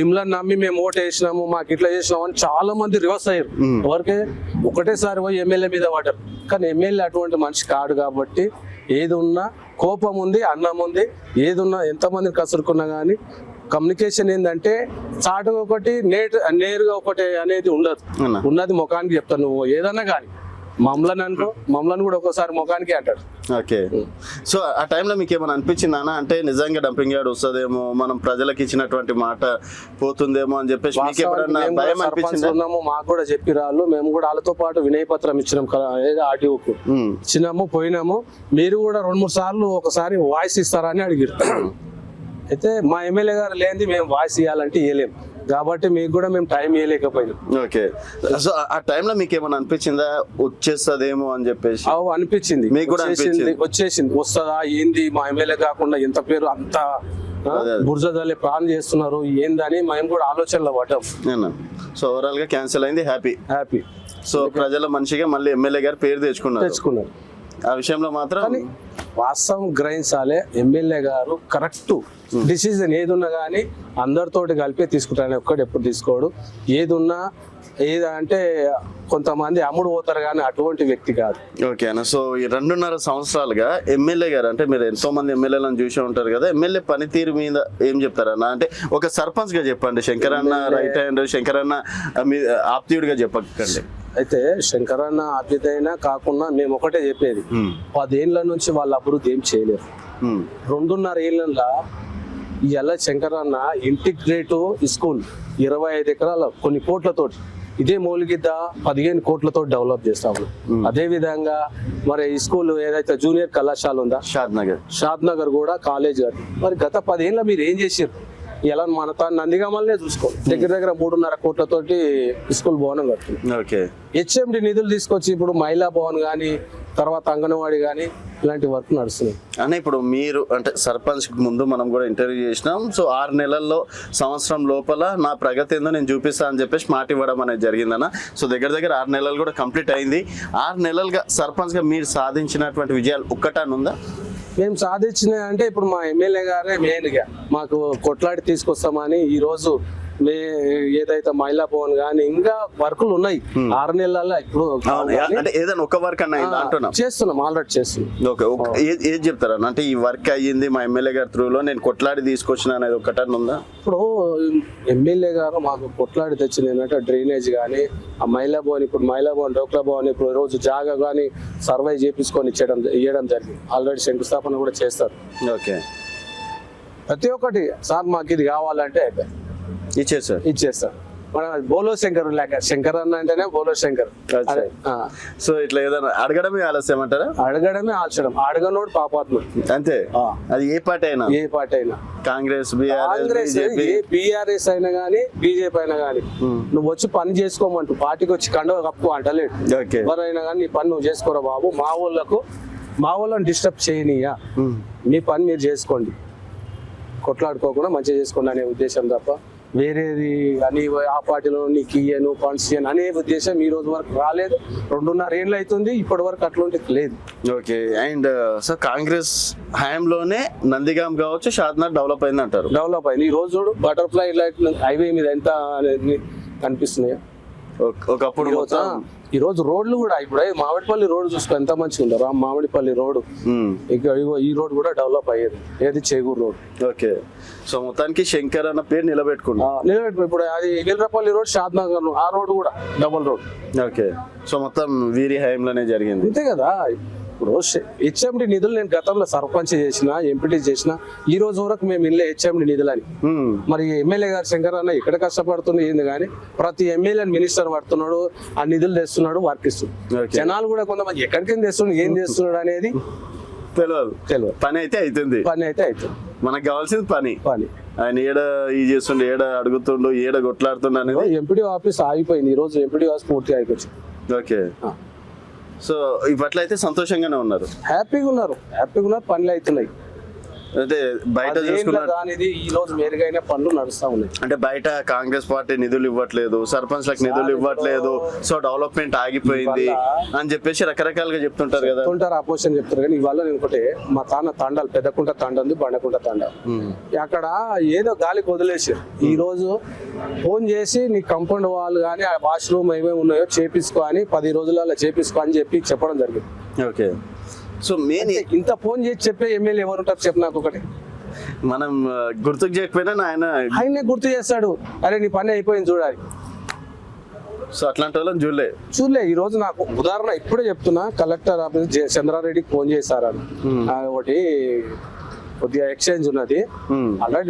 సిమ్లను నమ్మి మేము ఓటు వేసినాము, మాకు ఇట్లా చేసినాము అని చాలా మంది రివర్స్ అయ్యారు. ఎవరికే ఒకటేసారి పోయి ఎమ్మెల్యే మీద పడ్డారు. కానీ ఎమ్మెల్యే అటువంటి మనిషి కాడు కాబట్టి ఏది ఉన్నా కోపం ఉంది, అన్నం ఉంది, ఏది ఉన్నా ఎంతమందిని కసురుకున్నా కానీ కమ్యూనికేషన్ ఏంటంటే చాటుగా ఒకటి నేరుగా ఒకటి అనేది ఉండదు. ఉన్నది ముఖానికి చెప్తాను. నువ్వు ఏదన్నా కానీ మమ్మల్ని అనుకో, మమ్మల్ని కూడా ఒక్కోసారి ముఖానికి అంటాడు. ఓకే. సో ఆ టైంలో మీకు ఏమైనా అనిపించిందా అంటే నిజంగా డంపింగ్ యార్డ్ వస్తుందేమో, మనం ప్రజలకు ఇచ్చినటువంటి మాట పోతుందేమో అని చెప్పేసి మీకు ఎప్పుడన్నా భయం అనిపించిందా? మాకు కూడా చెప్పిరాళ్ళు, మేము కూడా వాళ్ళతో పాటు వినయ పత్రం ఇచ్చినాం ఆర్టీఓకు, ఇచ్చినాము, పోయినాము. మీరు కూడా 2-3 సార్లు ఒకసారి వాయిస్ ఇస్తారా అని అడిగారు. అయితే మా ఎమ్మెల్యే గారు లేనిది మేము వాయిస్ ఇవ్వాలంటే ఇవ్వలేము కాబట్టి మీకు కూడా మేము టైం ఇవ్వలేకపోయినాం. ఓకే. సో ఆ టైంలో మీకు ఏమైనా అనిపించిందా వచ్చేస్తుందేమో అని చెప్పేసి? అనిపించింది. మీకు కూడా వచ్చేసింది. వస్తుందా ఏంది, మా ఎమ్మెల్యే కాకుండా ఎంత పేరు అంత బుర్జదలే ప్లాన్ చేస్తున్నారు ఏందని మేము కూడా ఆలోచనలో పడ్డాం. సో ఓవరాల్ గా క్యాన్సిల్ అయింది. హ్యాపీ. సో ప్రజల మనిషిగా మళ్ళీ ఎమ్మెల్యే గారు పేరు తెచ్చుకున్నారు. ఆ విషయంలో మాత్రం వాస్తవం గ్రహించాలి. ఎమ్మెల్యే గారు కరెక్ట్ డిసిజన్ ఏది ఉన్నా కానీ అందరితోటి కలిపే తీసుకుంటాను. ఒక్కడు ఎప్పుడు తీసుకోడు. ఏది ఉన్నా అంటే కొంతమంది అమ్ముడు పోతారు కానీ అటువంటి వ్యక్తి కాదు. ఓకే అన్న. సో ఈ 2.5 సంవత్సరాలుగా ఎమ్మెల్యే గారు అంటే మీరు ఎంతో మంది ఎమ్మెల్యేలను చూసే ఉంటారు కదా, ఎమ్మెల్యే పనితీరు మీద ఏం చెప్తారన్న? అంటే ఒక సర్పంచ్ గా చెప్పండి. శంకరన్న రైట్ హ్యాండ్, శంకరన్న ఆప్తీయుడిగా చెప్పకండి. అయితే శంకరన్న ఆప్యతైనా కాకుండా మేము ఒకటే చెప్పేది, 10 ఏళ్ల నుంచి వాళ్ళ అభివృద్ధి ఏం చేయలేరు. 2.5 ఏళ్ళ ఇలా శంకరన్న ఇంటిగ్రేటివ్ స్కూల్ 25 ఎకరాల కొన్ని కోట్లతోటి, ఇదే మౌలిగిద్ద 15 కోట్లతో డెవలప్ చేస్తాము. అదే విధంగా మరి ఈ స్కూల్ ఏదైతే జూనియర్ కళాశాల ఉందా షాద్ నగర్ కూడా కాలేజ్. మరి గత 10 ఏళ్ళ మీరు ఏం చేసారు? ఇలా మన నందిగామల్నే చూసుకో, దగ్గర 3.5 కోట్లతోటి స్కూల్ భవనం కడుతుంది. హెచ్ఎండి నిధులు తీసుకొచ్చి ఇప్పుడు మహిళా భవన్ కానీ, తర్వాత అంగన్వాడీ కానీ ఇలాంటి వర్క్ నడుస్తుంది. అన్న ఇప్పుడు మీరు అంటే సర్పంచ్ ముందు మనం కూడా ఇంటర్వ్యూ చేసినాం. సో 6 నెలల్లో సంవత్సరం లోపల నా ప్రగతి ఏందో నేను చూపిస్తా అని చెప్పేసి మాట ఇవ్వడం అనేది జరిగిందన్న. సో దగ్గర 6 నెలలు కూడా కంప్లీట్ అయింది. 6 నెలలుగా సర్పంచ్ గా మీరు సాధించినటువంటి విజయాలు ఒక్కటాన్ని ఉందా? మేము సాధించిన అంటే ఇప్పుడు మా ఎమ్మెల్యే గారే మెయిన్గా మాకు కొట్లాడి తీసుకొస్తామని ఈ రోజు ఏదైతే మహిళా భవన్ కానీ ఇంకా వర్కులు ఉన్నాయి 6 నెలల్లో. ఇప్పుడు ఏదైనా ఒక వర్క్ అన్న చేస్తున్నాం, ఆల్రెడీ చేస్తున్నాం. ఏది చెప్తారా అంటే ఈ వర్క్ అయ్యింది మా ఎమ్మెల్యే గారి త్రూలో నేను కొట్లాడి తీసుకొచ్చిన అనేది ఒకటన్ ఉందా? ఇప్పుడు ఎమ్మెల్యే గారు మాకు కొట్లాడి తెచ్చింది ఏంటంటే డ్రైనేజ్ కానీ, ఆ మహిళా భవన్, ఇప్పుడు మహిళా భవన్, డోక్లా భవన్ ఇప్పుడు రోజు జాగా కానీ సర్వే చేపించుకొని ఇవ్వడం జరిగింది. ఆల్రెడీ శంకుస్థాపన కూడా చేస్తారు. ఓకే. ప్రతి ఒక్కటి సార్ మాకు ఇది కావాలంటే ఇచ్చేస్తారు. మన బోలో శంకర్ లేక శంకర్ అన్న అంటేనే బోలో శంకర్. సో ఇట్లా ఏదైనా అడగడమే ఆలస్యం అంటారా? అడగడమే ఆలస్యం. అడగనోడు పాపాత్మ అంతే. అది ఏ పార్టీ అయినా కాంగ్రెస్, బీఆర్ఎస్ అయినా గానీ, బీజేపీ అయినా గానీ, నువ్వు వచ్చి పని చేసుకోమంటూ పార్టీకి వచ్చి కండవ కప్పు అంటలేడు. ఎవరైనా కానీ నీ పని నువ్వు చేసుకోరా బాబు, మా వాళ్ళని డిస్టర్బ్ చేయనీయా, మీ పని మీరు చేసుకోండి, కొట్లాడుకోకుండా మంచిగా చేసుకోండి అనే ఉద్దేశం తప్ప వేరేది అని ఆ పార్టీలో నీకు ఇయ్యను ఫండ్స్ ఇయ్యను అనే ఉద్దేశం ఈ రోజు వరకు రాలేదు. 2.5 ఏళ్ళు అవుతుంది, ఇప్పటి వరకు అట్లాంటి లేదు. ఓకే. అండ్ సార్ కాంగ్రెస్ హయాంలోనే నందిగాం కావచ్చు, షాద్నగర్ డెవలప్ అయింది అంటారు. డెవలప్ అయింది. ఈ రోజు చూడు బటర్ఫ్లై లైట్ హైవే మీద ఎంత కనిపిస్తున్నాయో. ఒకప్పుడు ఈ రోజు రోడ్లు కూడా ఇప్పుడు మామిడిపల్లి రోడ్ చూసుకో ఎంత మంచిగా ఉందో. మామిడిపల్లి రోడ్ ఇంకా ఈ రోడ్ కూడా డెవలప్ అయ్యేది, ఏది చేగూరు రోడ్. ఓకే. సో మొత్తానికి శంకర్ అన్న పేరు నిలబెట్టుకున్నాం. ఇప్పుడు అది వీరపల్లి రోడ్, షాద్ నగర్ ఆ రోడ్ కూడా డబుల్ రోడ్. ఓకే. సో మొత్తం వీరి హయాంలోనే జరిగింది. అంతే కదా. ఇప్పుడు హెచ్ఎండి నిధులు నేను గతంలో సర్పంచ్ చేసిన, ఎంపీటీ చేసిన, ఈ రోజు వరకు మేము ఇల్లే హెచ్ఎండి నిధులు అని. మరి ఎమ్మెల్యే గారు శంకర్ అన్న ఇక్కడ కష్టపడుతుంది ఏంది కానీ ప్రతి ఎమ్మెల్యే మినిస్టర్ పడుతున్నాడు, ఆ నిధులు తెస్తున్నాడు, వర్క్ ఇస్తున్నాడు. జనాలు కూడా కొంతమంది ఎక్కడికి తెస్తున్నాడు, ఏం చేస్తున్నాడు అనేది తెలియదు. పని అయితే అవుతుంది. మనకు కావాల్సింది పని. ఆయన ఏడ ఈ చేస్తుండే, ఏడ అడుగుతుండు, ఏడ కొట్లాడుతుండ అనేది. ఎంపీడీ ఆఫీస్ ఆగిపోయింది, ఈ రోజు ఎంపీడీ ఆఫీస్ పూర్తి అయిపోయింది. ఓకే. సో ఇప్పట్లో అయితే సంతోషంగానే ఉన్నారు, హ్యాపీగా ఉన్నారు, పనులు అవుతున్నాయి. అంటే బయట చూసుకున్న దానిది ఈ రోజు మెరుగైన పనులు నడుస్తా ఉన్నాయి. అంటే బయట కాంగ్రెస్ పార్టీ నిధులు ఇవ్వట్లేదు, సర్పంచ్లకు నిధులు ఇవ్వట్లేదు, సో డెవలప్మెంట్ ఆగిపోయింది అని చెప్పేసి రకరకాలుగా చెప్తుంటారు కదా. చెప్తుంటారు, అపోజిషన్ చెప్తారు. కానీ ఇవాళ నేను ఒకటే, మా తాన తాండాలు పెద్దకుంట తాండ ఉంది, బండకుంట తాండ, అక్కడ ఏదో గాలికి వదిలేసి ఈ రోజు ఫోన్ చేసి నీ కంపౌండ్ వాల్ కానీ ఆ వాష్రూమ్ ఏమేమి ఉన్నాయో చేపించుకో అని 10 రోజులలో చేపించుకో అని చెప్పి చెప్పడం జరిగింది. ఓకే, సో మెయిన్ ఇంత ఫోన్ చేసి చెప్పే ఎమ్మెల్యే ఎవరు ఉంటారు చెప్పు నాకు ఒకటి. మనం గుర్తుకు చేయకపోయినా ఆయనే గుర్తు చేస్తాడు, అరే నీ పని అయిపోయింది చూడాలి. సో అట్లాంటి వాళ్ళని చూడలే. ఈ రోజు నాకు ఉదాహరణ ఇప్పుడే చెప్తున్నా, కలెక్టర్ ఆఫీస్ చంద్రారెడ్డికి ఫోన్ చేశారని, ఒకటి కొద్దిగా ఎక్స్చేంజ్ ఉన్నది, ఆల్రెడీ